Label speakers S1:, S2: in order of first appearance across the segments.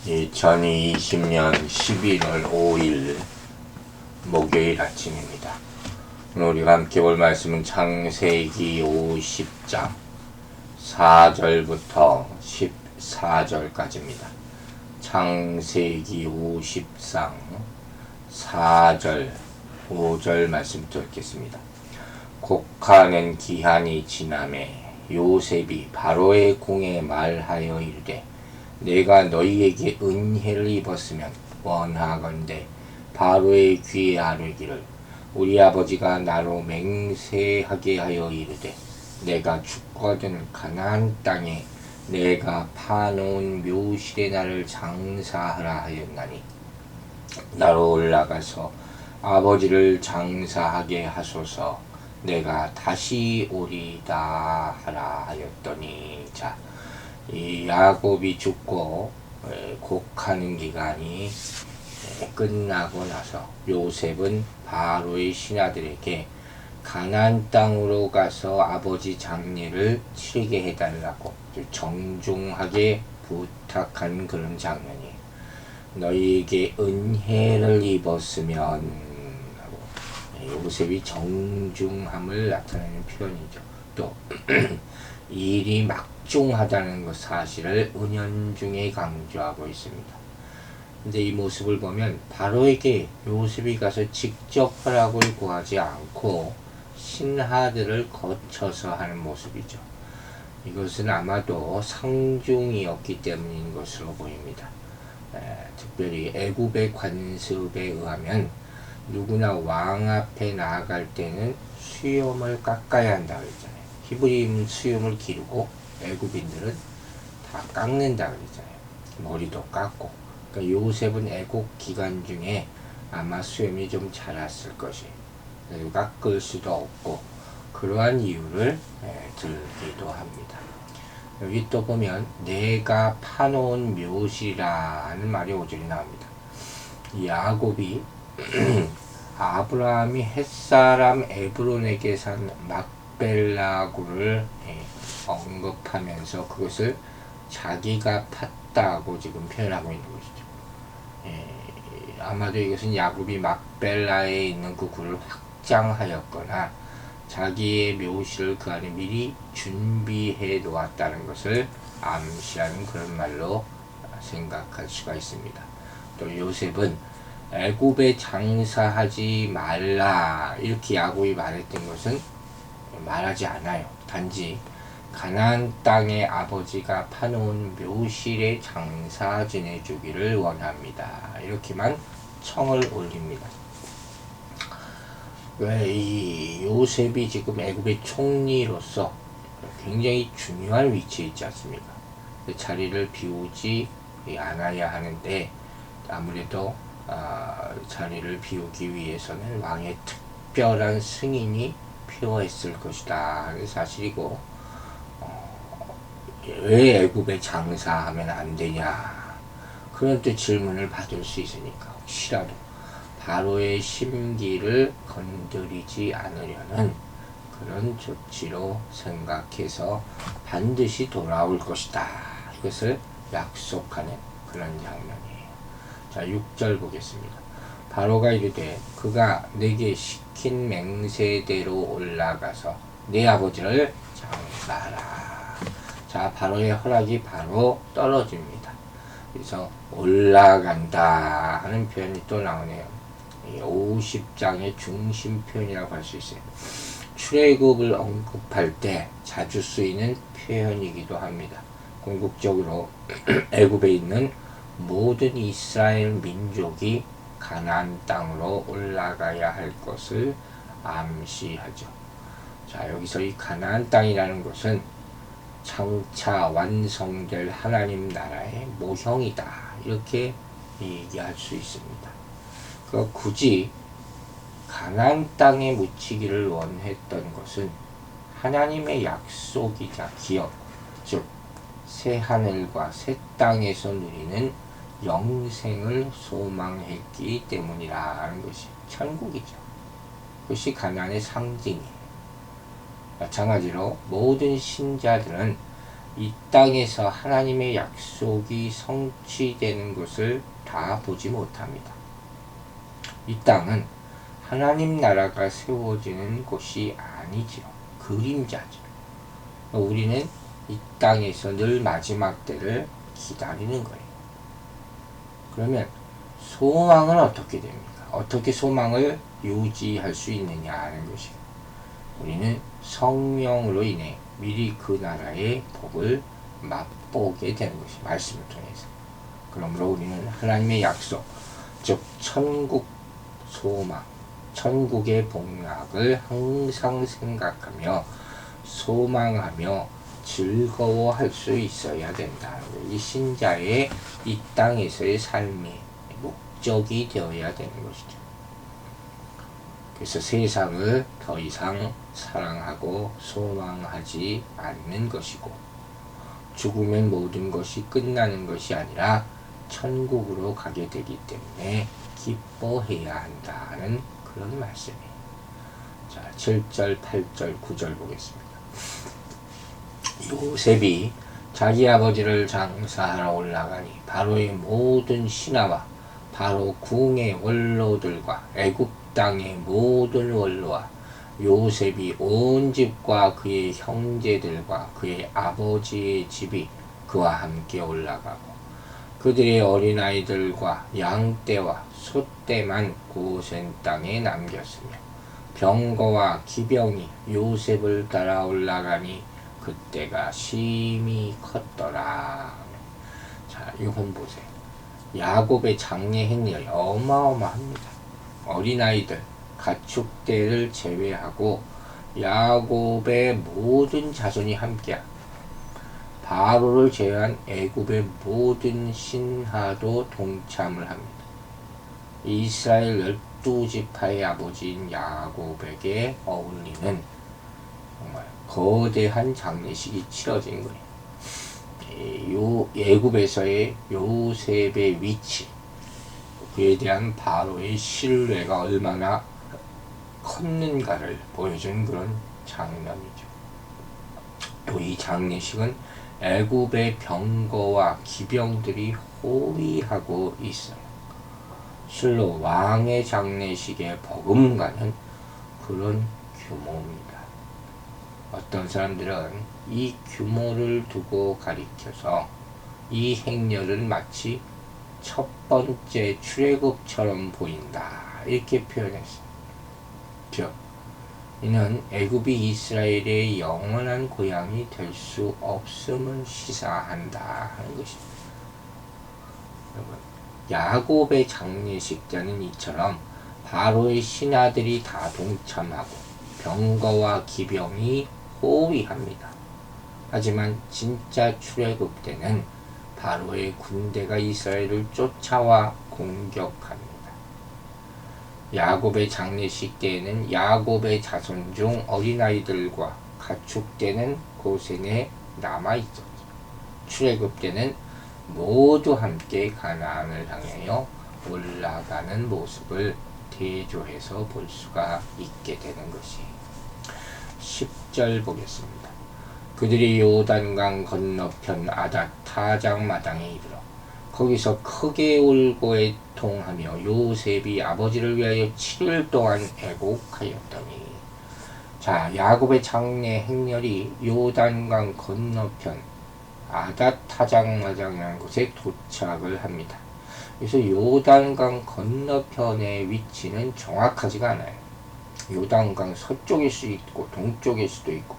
S1: 2020년 11월 5일 목요일 아침입니다. 오늘 우리가 함께 볼 말씀은 창세기 50장 4절부터 14절까지입니다. 창세기 50장 4절 5절 말씀부터 읽겠습니다. 곡하는 기한이 지나매 요셉이 바로의 궁에 말하여 이르되 내가 너희에게 은혜를 입었으면 원하건대 바로의 귀에 아뢰기를 우리 아버지가 나로 맹세하게 하여 이르되 내가 죽거든 가나안 땅에 내가 파놓은 묘실에 나를 장사하라 하였나니 나로 올라가서 아버지를 장사하게 하소서 내가 다시 오리다 하라 하였더니 자, 이 야곱이 죽고 곡하는 기간이 끝나고 나서 요셉은 바로의 신하들에게 가나안 땅으로 가서 아버지 장례를 치르게 해달라고 정중하게 부탁한 그런 장면이 너희에게 은혜를 입었으면 요셉이 정중함을 나타내는 표현이죠. 또 일이 막중하다는 것 사실을 은연중에 강조하고 있습니다. 근데 이 모습을 보면 바로에게 요셉이 가서 직접 허락을 구하지 않고 신하들을 거쳐서 하는 모습이죠. 이것은 아마도 상중이었기 때문인 것으로 보입니다. 특별히 애굽의 관습에 의하면 누구나 왕 앞에 나아갈 때는 수염을 깎아야 한다고 했잖아요. 히브리인은 수염을 기르고 애굽인들은 다 깎는다고 그랬잖아요. 머리도 깎고. 그러니까 요셉은 애국 기간 중에 아마 수염이 좀 자랐을 것이에요. 깎을 수도 없고 그러한 이유를 들기도 합니다. 여기 또 보면 내가 파놓은 묘실이라는 말이 5절에 나옵니다. 야곱이 아브라함이 햇사람 에브론에게 산 막벨라구를 언급하면서 그것을 자기가 팠다고 지금 표현하고 있는 것이죠. 아마도 이것은 야곱이 막벨라에 있는 그 굴을 확장하였거나 자기의 묘실을 그 안에 미리 준비해 놓았다는 것을 암시하는 그런 말로 생각할 수가 있습니다. 또 요셉은 애굽에 장사하지 말라 이렇게 야곱이 말했던 것은 말하지 않아요. 단지 가나안 땅에 아버지가 파놓은 묘실에 장사 지내주기를 원합니다. 이렇게만 청을 올립니다. 왜 이 요셉이 지금 애굽의 총리로서 굉장히 중요한 위치에 있지 않습니까? 그 자리를 비우지 않아야 하는데 아무래도 자리를 비우기 위해서는 왕의 특별한 승인이 필요했을 것이다 하는 사실이고 왜 애굽에 장사하면 안 되냐 그런 또 질문을 받을 수 있으니까 혹시라도 바로의 심기를 건드리지 않으려는 그런 조치로 생각해서 반드시 돌아올 것이다 이것을 약속하는 그런 장면이에요. 자, 6절 보겠습니다. 바로가 이르되 그가 내게 시킨 맹세대로 올라가서 내 아버지를 장사하라. 자, 바로의 허락이 바로 떨어집니다. 그래서 올라간다 하는 표현이 또 나오네요. 50장의 중심 표현이라고 할 수 있어요. 출애굽을 언급할 때 자주 쓰이는 표현이기도 합니다. 궁극적으로 애굽에 있는 모든 이스라엘 민족이 가나안 땅으로 올라가야 할 것을 암시하죠. 자, 여기서 이 가나안 땅이라는 것은 장차 완성될 하나님 나라의 모형이다. 이렇게 얘기할 수 있습니다. 굳이 가나안 땅에 묻히기를 원했던 것은 하나님의 약속이자 기업, 즉 새 하늘과 새 땅에서 누리는 영생을 소망했기 때문이라는 것이 천국이죠. 그것이 가나안의 상징이에요. 마찬가지로 모든 신자들은 이 땅에서 하나님의 약속이 성취되는 것을 다 보지 못합니다. 이 땅은 하나님 나라가 세워지는 곳이 아니지요. 그림자죠. 우리는 이 땅에서 늘 마지막 때를 기다리는 거예요. 그러면 소망은 어떻게 됩니까? 어떻게 소망을 유지할 수 있느냐 하는 것이에요. 우리는 성령으로 인해 미리 그 나라의 복을 맛보게 되는 것이 말씀을 통해서. 그러므로 우리는 하나님의 약속, 즉 천국 소망, 천국의 복락을 항상 생각하며 소망하며 즐거워할 수 있어야 된다. 이 신자의 이 땅에서의 삶의 목적이 되어야 되는 것이죠. 그래서 세상을 더 이상 사랑하고 소망하지 않는 것이고, 죽으면 모든 것이 끝나는 것이 아니라 천국으로 가게 되기 때문에 기뻐해야 한다는 그런 말씀이에요. 자, 7절, 8절, 9절 보겠습니다. 요셉이 자기 아버지를 장사하러 올라가니 바로의 모든 신하와 바로 궁의 원로들과 애굽 땅의 모든 원로와 요셉이 온 집과 그의 형제들과 그의 아버지의 집이 그와 함께 올라가고 그들의 어린아이들과 양떼와 소떼만 고센 땅에 남겼으며 병거와 기병이 요셉을 따라 올라가니 그때가 심히 컸더라. 자, 이건 보세요. 야곱의 장래 행렬이 어마어마합니다. 어린아이들, 가축대를 제외하고 야곱의 모든 자손이 함께한, 바로를 제외한 애굽의 모든 신하도 동참을 합니다. 이스라엘 12지파의 아버지인 야곱에게 어울리는 정말 거대한 장례식이 치러진 거예요. 애굽에서의 요셉의 위치, 그에 대한 바로의 신뢰가 얼마나 컸는가를 보여준 그런 장면이죠. 또 이 장례식은 애굽의 병거와 기병들이 호위하고 있어요. 실로 왕의 장례식에 버금가는 그런 규모입니다. 어떤 사람들은 이 규모를 두고 가리켜서 이 행렬을 마치 첫 번째 출애굽처럼 보인다, 이렇게 표현했어요. 즉, 이는 애굽이 이스라엘의 영원한 고향이 될 수 없음을 시사한다 하는 것입니다. 여러분, 야곱의 장례식 때는 이처럼 바로의 신하들이 다 동참하고 병거와 기병이 호위합니다. 하지만 진짜 출애굽 때는 바로의 군대가 이스라엘을 쫓아와 공격합니다. 야곱의 장례식 때에는 야곱의 자손 중 어린아이들과 가축대는 고센에 남아있었죠. 출애굽 때는 모두 함께 가나안을 향하여 올라가는 모습을 대조해서 볼 수가 있게 되는 것이. 10절 보겠습니다. 그들이 요단강 건너편 아닷 타장 마당에 이르러 거기서 크게 울고 애통하며 요셉이 아버지를 위하여 7일 동안 애곡하였더니. 자, 야곱의 장례 행렬이 요단강 건너편 아닷 타장 마당이라는 곳에 도착을 합니다. 그래서 요단강 건너편의 위치는 정확하지가 않아요. 요단강 서쪽일 수 있고 동쪽일 수도 있고,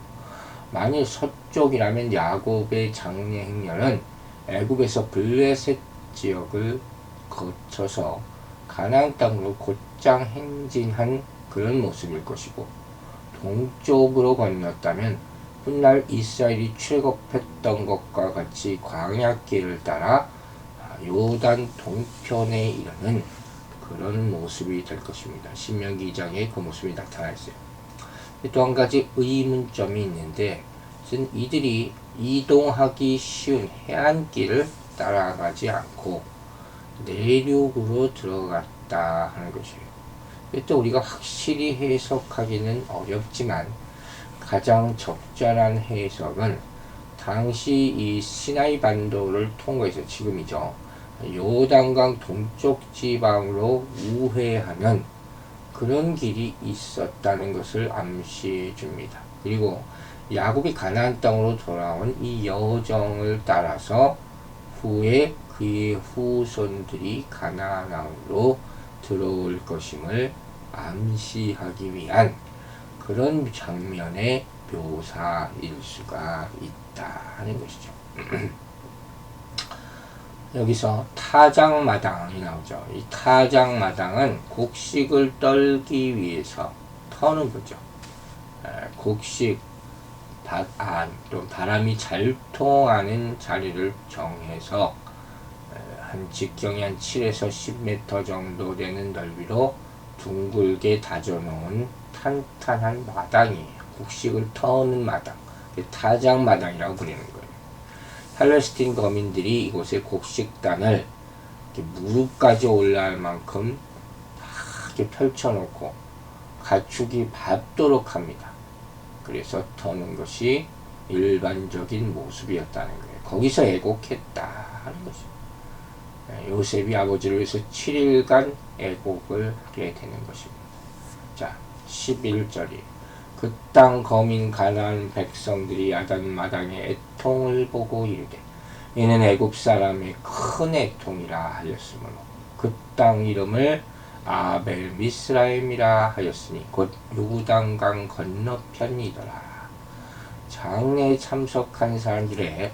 S1: 만일 서쪽이라면 야곱의 장례 행렬은 애굽에서 블레셋 지역을 거쳐서 가나안 땅으로 곧장 행진한 그런 모습일 것이고, 동쪽으로 건넜다면 훗날 이스라엘이 출애굽했던 것과 같이 광야길을 따라 요단 동편에 이르는 그런 모습이 될 것입니다. 신명기 2장에 그 모습이 나타나 있어요. 또 한 가지 의문점이 있는데, 이들이 이동하기 쉬운 해안길을 따라가지 않고 내륙으로 들어갔다 하는 것이에요. 또 우리가 확실히 해석하기는 어렵지만 가장 적절한 해석은 당시 이 시나이 반도를 통과해서 지금이죠. 요단강 동쪽 지방으로 우회하는 그런 길이 있었다는 것을 암시해 줍니다. 그리고 야곱이 가나안 땅으로 돌아온 이 여정을 따라서 후에 그의 후손들이 가나안 땅으로 들어올 것임을 암시하기 위한 그런 장면의 묘사일 수가 있다는 것이죠. 여기서 타작마당이 나오죠. 이 타작마당은 곡식을 떨기 위해서 터는 거죠. 곡식, 또 바람이 잘 통하는 자리를 정해서 한 직경이 한 7에서 10m 정도 되는 넓이로 둥글게 다져놓은 탄탄한 마당이에요. 곡식을 터는 마당, 타작마당이라고 부르는 거예요. 팔레스틴 거민들이 이곳에 곡식단을 무릎까지 올라갈 만큼 이렇게 펼쳐놓고 가축이 밟도록 합니다. 그래서 터는 것이 일반적인 모습이었다는 거예요. 거기서 애곡했다 하는 거죠. 요셉이 아버지를 위해서 7일간 애곡을 하게 되는 것입니다. 자, 11절이 그 땅 거민 가나안 백성들이 야단 마당에 애통을 보고 이르되 이는 애굽 사람의 큰 애통이라 하였으므로 그 땅 이름을 아벨 미스라임이라 하였으니 곧 요단강 건너편이더라. 장례에 참석한 사람들의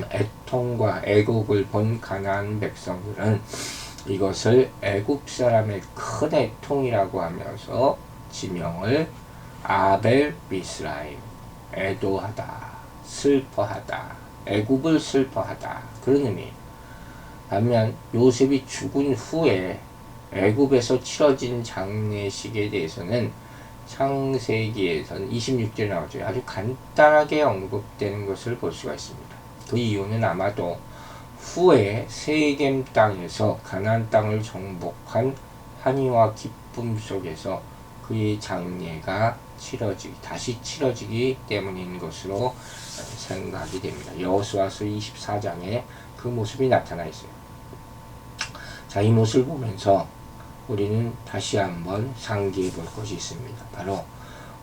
S1: 애통과 애곡을 본 가나안 백성들은 이것을 애굽 사람의 큰 애통이라고 하면서 지명을 아벨 미스라임, 애도하다, 슬퍼하다, 애굽을 슬퍼하다 그런 의미예요. 반면 요셉이 죽은 후에 애굽에서 치러진 장례식에 대해서는 창세기에서는 26절에 나오죠. 아주 간단하게 언급되는 것을 볼 수가 있습니다. 그 이유는 아마도 후에 세겜 땅에서 가나안 땅을 정복한 환희와 기쁨 속에서 그의 장례가 다시 치러지기 때문인 것으로 생각이 됩니다. 여호수아서 24장에 그 모습이 나타나 있어요. 자, 이 모습을 보면서 우리는 다시 한번 상기해 볼 것이 있습니다. 바로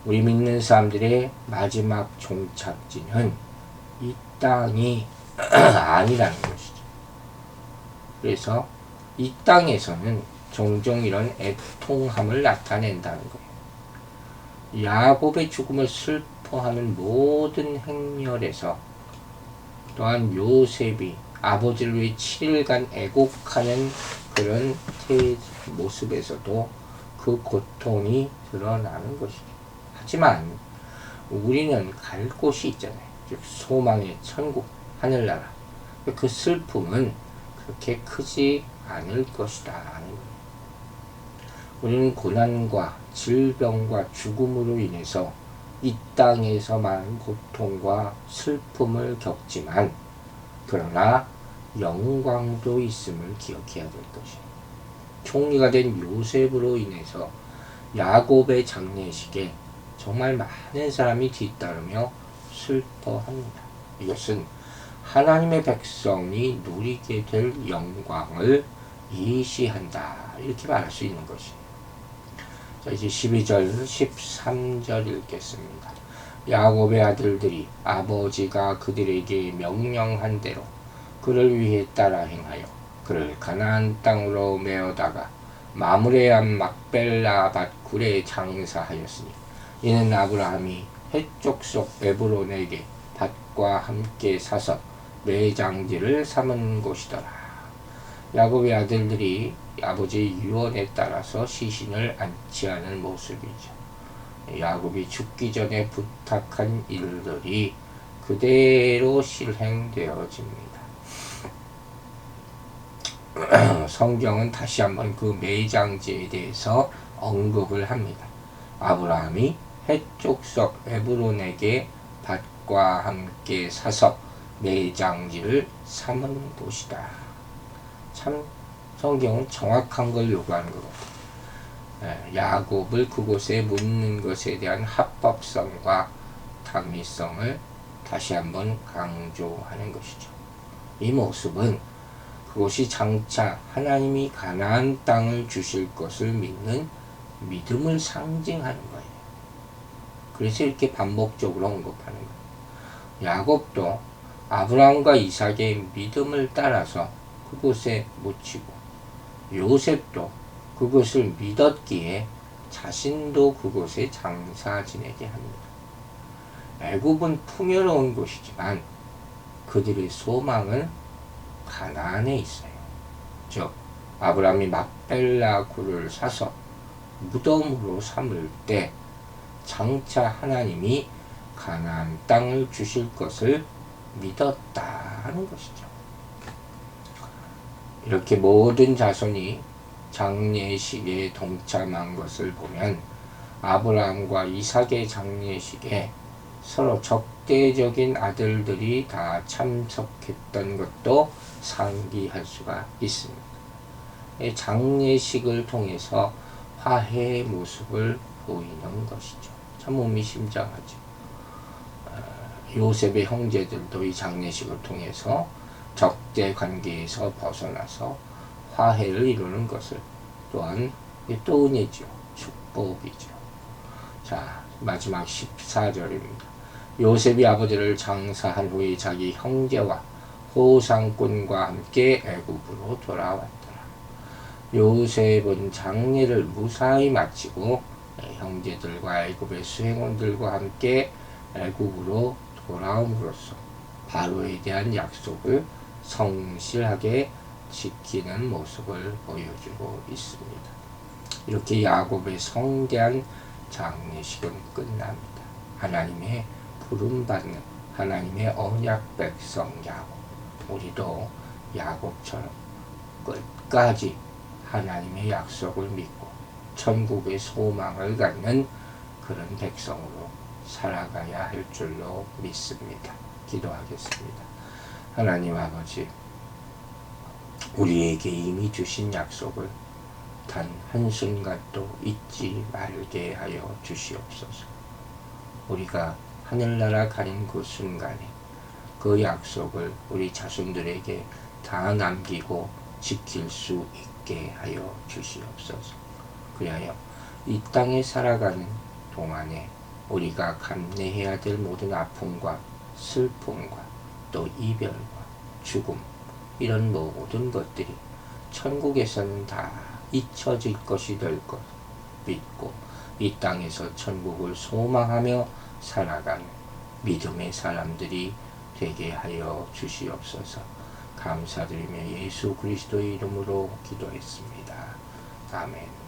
S1: 우리 믿는 사람들의 마지막 종착지는 이 땅이 아니라는 것이죠. 그래서 이 땅에서는 종종 이런 애통함을 나타낸다는 거예요. 야곱의 죽음을 슬퍼하는 모든 행렬에서 또한 요셉이 아버지를 위해 7일간 애곡하는 그런 모습에서도 그 고통이 드러나는 것이죠. 하지만 우리는 갈 곳이 있잖아요. 즉 소망의 천국, 하늘나라. 그 슬픔은 그렇게 크지 않을 것이다 하는 거예요. 우리는 고난과 질병과 죽음으로 인해서 이 땅에서 많은 고통과 슬픔을 겪지만 그러나 영광도 있음을 기억해야 될 것이에요. 총리가 된 요셉으로 인해서 야곱의 장례식에 정말 많은 사람이 뒤따르며 슬퍼합니다. 이것은 하나님의 백성이 누리게 될 영광을 예시한다. 이렇게 말할 수 있는 것이에요. 자, 이제 12절, 13절 읽겠습니다. 야곱의 아들들이 아버지가 그들에게 명령한 대로 그를 위해 따라 행하여 그를 가나안 땅으로 메어다가 마므레암 막벨라 밭굴에 장사하였으니 이는 아브라함이 헷 쪽 에브론에게 밭과 함께 사서 매장지를 삼은 곳이더라. 야곱의 아들들이 아버지의 유언에 따라서 시신을 안치하는 모습이죠. 야곱이 죽기 전에 부탁한 일들이 그대로 실행되어집니다. 성경은 다시 한번 그 매장지에 대해서 언급을 합니다. 아브라함이 헷족속 에브론에게 밭과 함께 사서 매장지를 삼은 곳이다. 참 성경은 정확한 걸 요구하는 것 같아요. 야곱을 그곳에 묻는 것에 대한 합법성과 당위성을 다시 한번 강조하는 것이죠. 이 모습은 그것이 장차 하나님이 가나안 땅을 주실 것을 믿는 믿음을 상징하는 거예요. 그래서 이렇게 반복적으로 언급하는 거예요. 야곱도 아브라함과 이삭의 믿음을 따라서 그곳에 묻히고, 요셉도 그것을 믿었기에 자신도 그곳에 장사 지내게 합니다. 애굽은 풍요로운 곳이지만 그들의 소망은 가나안에 있어요. 즉 아브라함이 막벨라 굴을 사서 무덤으로 삼을 때 장차 하나님이 가나안 땅을 주실 것을 믿었다는 것이죠. 이렇게 모든 자손이 장례식에 동참한 것을 보면 아브라함과 이삭의 장례식에 서로 적대적인 아들들이 다 참석했던 것도 상기할 수가 있습니다. 장례식을 통해서 화해의 모습을 보이는 것이죠. 참 의미심장하죠. 요셉의 형제들도 이 장례식을 통해서 적대 관계에서 벗어나서 화해를 이루는 것을 또한 또 은혜죠. 축복이죠. 자, 마지막 14절입니다. 요셉이 아버지를 장사한 후에 자기 형제와 호상꾼과 함께 애굽으로 돌아왔더라. 요셉은 장례를 무사히 마치고 형제들과 애굽의 수행원들과 함께 애굽으로 돌아옴으로써 바로에 대한 약속을 성실하게 지키는 모습을 보여주고 있습니다. 이렇게 야곱의 성대한 장례식은 끝납니다. 하나님의 부름받는 하나님의 언약 백성 야곱, 우리도 야곱처럼 끝까지 하나님의 약속을 믿고 천국의 소망을 갖는 그런 백성으로 살아가야 할 줄로 믿습니다. 기도하겠습니다. 하나님 아버지, 우리에게 이미 주신 약속을 단 한순간도 잊지 말게 하여 주시옵소서. 우리가 하늘나라 가는 그 순간에 그 약속을 우리 자손들에게 다 남기고 지킬 수 있게 하여 주시옵소서. 그리하여 이 땅에 살아가는 동안에 우리가 감내해야 될 모든 아픔과 슬픔과 또 이별과 죽음, 이런 모든 것들이 천국에서는 다 잊혀질 것이 될 것 믿고 이 땅에서 천국을 소망하며 살아가는 믿음의 사람들이 되게 하여 주시옵소서. 감사드리며 예수 그리스도의 이름으로 기도했습니다. 아멘.